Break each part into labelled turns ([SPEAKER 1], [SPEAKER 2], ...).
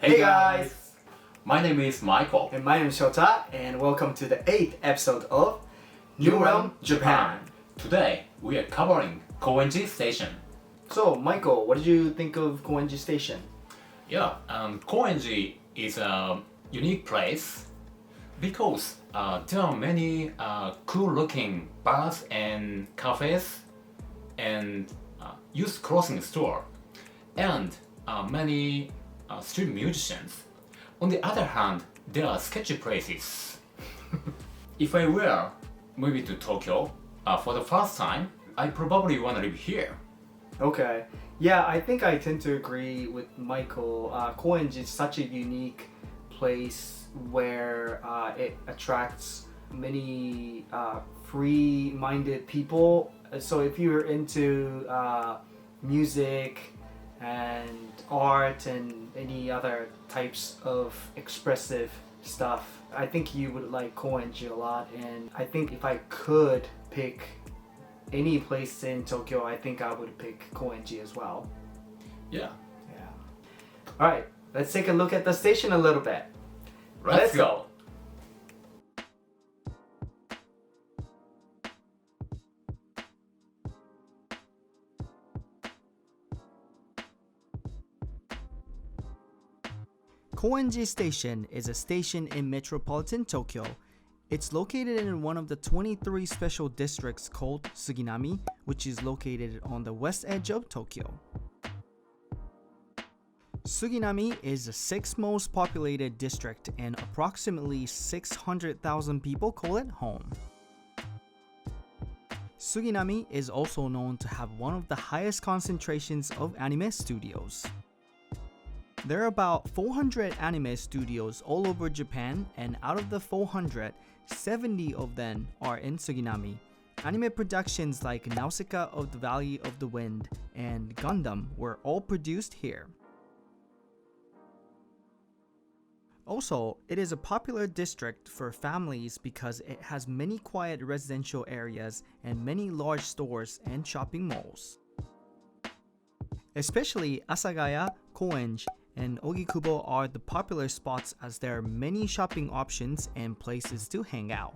[SPEAKER 1] Hey guys!
[SPEAKER 2] My name is Michael.
[SPEAKER 1] And my name is Shota, and welcome to the 8th episode of New Realm Japan.
[SPEAKER 2] Today we are covering Koenji Station.
[SPEAKER 1] So, Michael, what did you think of Koenji Station?
[SPEAKER 2] Yeah, Koenji is a unique place because there are many cool-looking bars and cafes and youth clothing store and many street musicians. On the other hand, there are sketchy places. If I were moving to Tokyo for the first time, I probably want to live here.
[SPEAKER 1] Okay. Yeah, I think I tend to agree with Michael. Koenji is such a unique place where it attracts many free-minded people. So if you're into music and art and any other types of expressive stuff, I think you would like Koenji a lot. And I think if I could pick any place in Tokyo, I think I would pick Koenji as well.
[SPEAKER 2] Yeah.
[SPEAKER 1] Alright, let's take a look at the station a little bit.
[SPEAKER 2] Let's go.
[SPEAKER 1] Koenji Station is a station in metropolitan Tokyo. It's located in one of the 23 special districts called Suginami, which is located on the west edge of Tokyo. Suginami is the sixth most populated district and approximately 600,000 people call it home. Suginami is also known to have one of the highest concentrations of anime studios. There are about 400 anime studios all over Japan, and out of the 400, 70 of them are in Suginami. Anime productions like Nausicaa of the Valley of the Wind and Gundam were all produced here. Also, it is a popular district for families because it has many quiet residential areas and many large stores and shopping malls. Especially Asagaya, Koenji, and Ogikubo are the popular spots as there are many shopping options and places to hang out.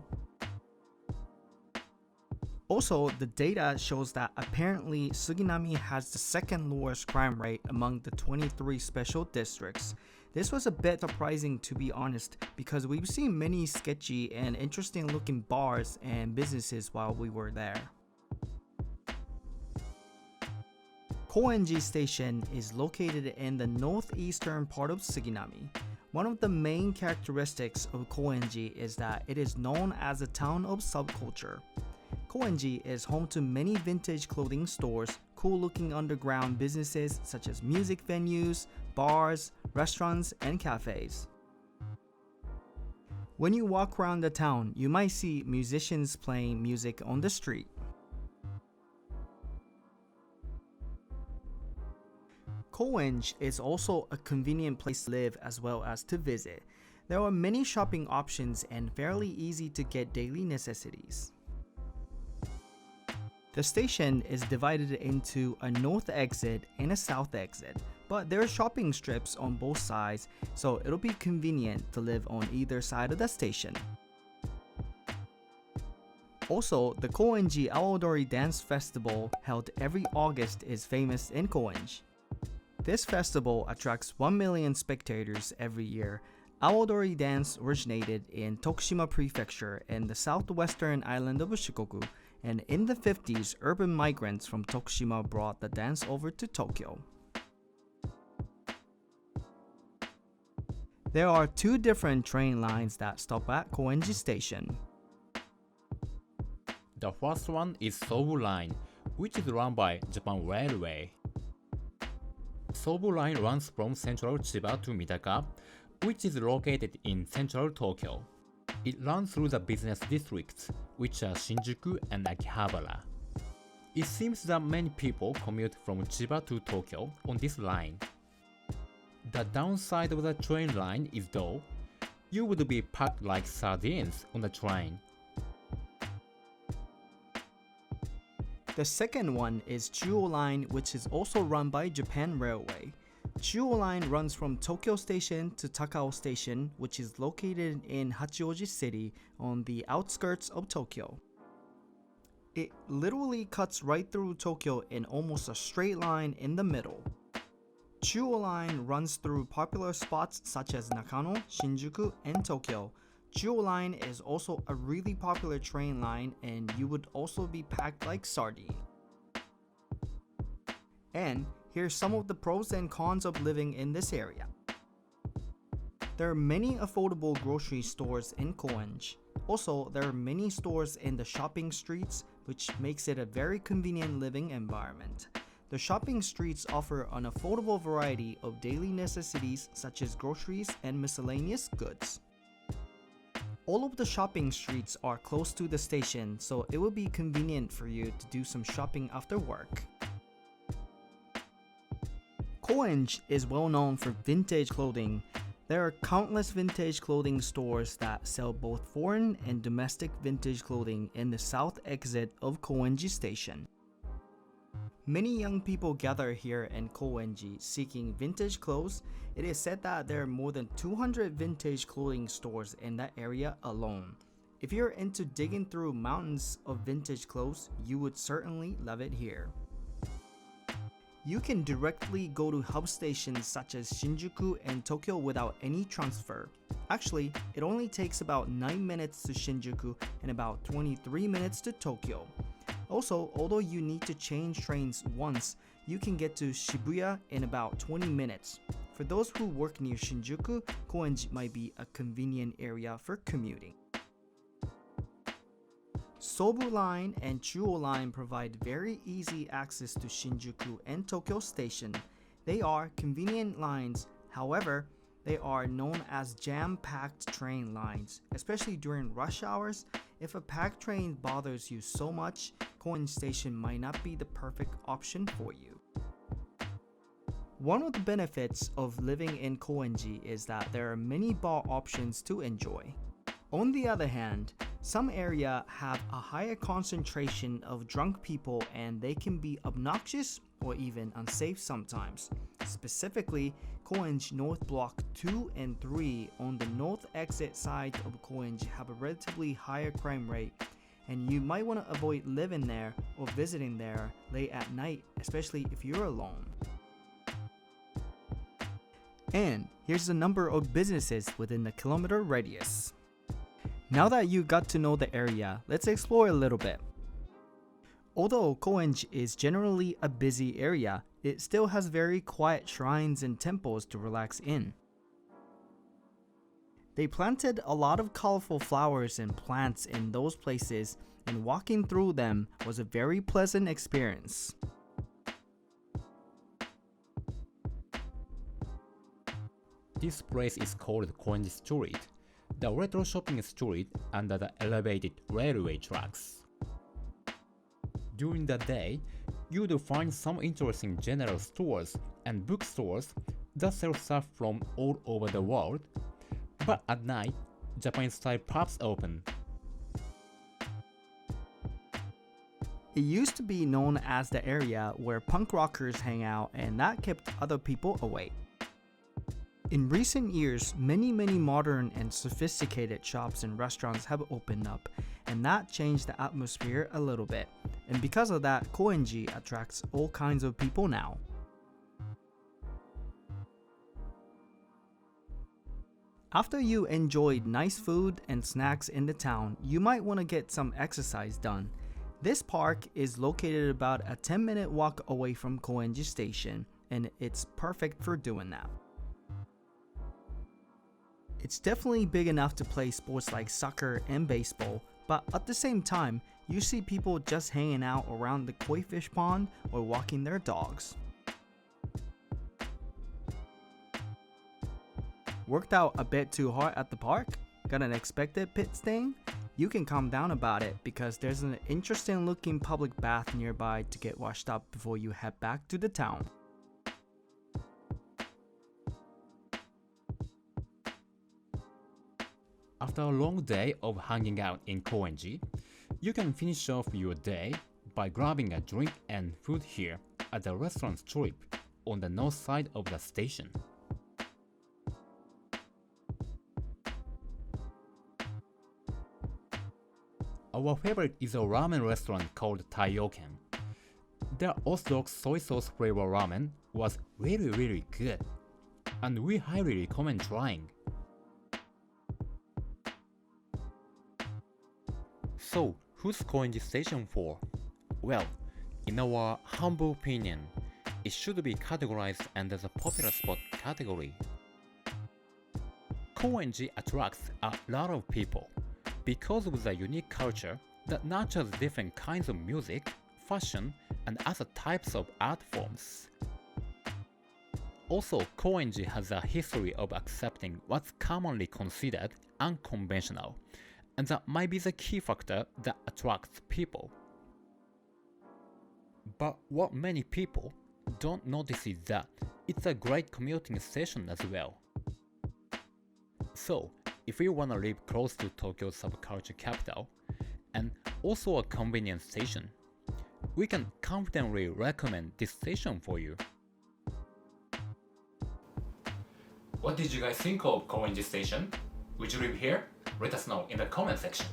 [SPEAKER 1] Also, the data shows that apparently Suginami has the second lowest crime rate among the 23 special districts. This was a bit surprising, to be honest, because we've seen many sketchy and interesting looking bars and businesses while we were there. Koenji Station is located in the northeastern part of Suginami. One of the main characteristics of Koenji is that it is known as a town of subculture. Koenji is home to many vintage clothing stores, cool-looking underground businesses such as music venues, bars, restaurants, and cafes. When you walk around the town, you might see musicians playing music on the street. Koenji is also a convenient place to live as well as to visit. There are many shopping options and fairly easy to get daily necessities. The station is divided into a north exit and a south exit, but there are shopping strips on both sides, so it'll be convenient to live on either side of the station. Also, the Koenji Awadori Dance Festival held every August is famous in Koenji. This festival attracts 1 million spectators every year. Awadori dance originated in Tokushima Prefecture in the southwestern island of Shikoku, and in the 50s, urban migrants from Tokushima brought the dance over to Tokyo. There are two different train lines that stop at Koenji Station.
[SPEAKER 2] The first one is Sobu Line, which is run by Japan Railway. Sobu Line runs from central Chiba to Mitaka, which is located in central Tokyo. It runs through the business districts, which are Shinjuku and Akihabara. It seems that many people commute from Chiba to Tokyo on this line. The downside of the train line is though, you would be packed like sardines on the train.
[SPEAKER 1] The second one is Chuo Line, which is also run by Japan Railway. Chuo Line runs from Tokyo Station to Takao Station, which is located in Hachioji City on the outskirts of Tokyo. It literally cuts right through Tokyo in almost a straight line in the middle. Chuo Line runs through popular spots such as Nakano, Shinjuku, and Tokyo. Chuo Line is also a really popular train line, and you would also be packed like sardine. And here's some of the pros and cons of living in this area. There are many affordable grocery stores in Koenji. Also, there are many stores in the shopping streets, which makes it a very convenient living environment. The shopping streets offer an affordable variety of daily necessities such as groceries and miscellaneous goods. All of the shopping streets are close to the station, so it will be convenient for you to do some shopping after work. Koenji is well known for vintage clothing. There are countless vintage clothing stores that sell both foreign and domestic vintage clothing in the south exit of Koenji Station. Many young people gather here in Koenji seeking vintage clothes. It is said that there are more than 200 vintage clothing stores in that area alone. If you're into digging through mountains of vintage clothes, you would certainly love it here. You can directly go to hub stations such as Shinjuku and Tokyo without any transfer. Actually, it only takes about 9 minutes to Shinjuku and about 23 minutes to Tokyo. Also, although you need to change trains once, you can get to Shibuya in about 20 minutes. For those who work near Shinjuku, Koenji might be a convenient area for commuting. Sobu Line and Chuo Line provide very easy access to Shinjuku and Tokyo Station. They are convenient lines, however, they are known as jam-packed train lines, especially during rush hours. If a packed train bothers you so much, Koenji Station might not be the perfect option for you. One of the benefits of living in Koenji is that there are many bar options to enjoy. On the other hand, some areas have a higher concentration of drunk people and they can be obnoxious or even unsafe sometimes. Specifically, Koenji North Block 2 and 3 on the north exit side of Koenji have a relatively higher crime rate, and you might want to avoid living there or visiting there late at night, especially if you're alone. And here's the number of businesses within the kilometer radius. Now that you got to know the area, let's explore a little bit. Although Koenji is generally a busy area, it still has very quiet shrines and temples to relax in. They planted a lot of colorful flowers and plants in those places, and walking through them was a very pleasant experience.
[SPEAKER 2] This place is called Koenji Street, the retro shopping street under the elevated railway tracks. During the day, you will find some interesting general stores and bookstores that sell stuff from all over the world, but at night, Japanese-style pubs open.
[SPEAKER 1] It used to be known as the area where punk rockers hang out, and that kept other people away. In recent years, many modern and sophisticated shops and restaurants have opened up, and that changed the atmosphere a little bit. And because of that, Koenji attracts all kinds of people now. After you enjoyed nice food and snacks in the town, you might want to get some exercise done. This park is located about a 10-minute walk away from Koenji Station, and it's perfect for doing that. It's definitely big enough to play sports like soccer and baseball, but at the same time, you see people just hanging out around the koi fish pond or walking their dogs. Worked out a bit too hard at the park? Got an expected pit stain? You can calm down about it because there's an interesting looking public bath nearby to get washed up before you head back to the town.
[SPEAKER 2] After a long day of hanging out in Koenji, you can finish off your day by grabbing a drink and food here at the restaurant strip on the north side of the station. Our favorite is a ramen restaurant called Taiyoken. Their orthodox soy sauce flavor ramen was really good, and we highly recommend trying. So, who's Koenji Station for? Well, in our humble opinion, it should be categorized under the popular spot category. Koenji attracts a lot of people because of the unique culture that nurtures different kinds of music, fashion, and other types of art forms. Also, Koenji has a history of accepting what's commonly considered unconventional, and that might be the key factor that attracts people. But what many people don't notice is that it's a great commuting station as well. So, if you wanna live close to Tokyo's subculture capital, and also a convenient station, we can confidently recommend this station for you. What did you guys think of Koenji Station? Would you live here? Let us know in the comment section.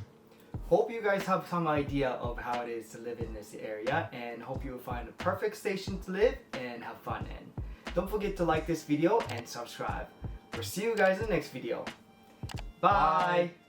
[SPEAKER 1] Hope you guys have some idea of how it is to live in this area, and hope you will find a perfect station to live and have fun in. Don't forget to like this video and subscribe. We'll see you guys in the next video. Bye.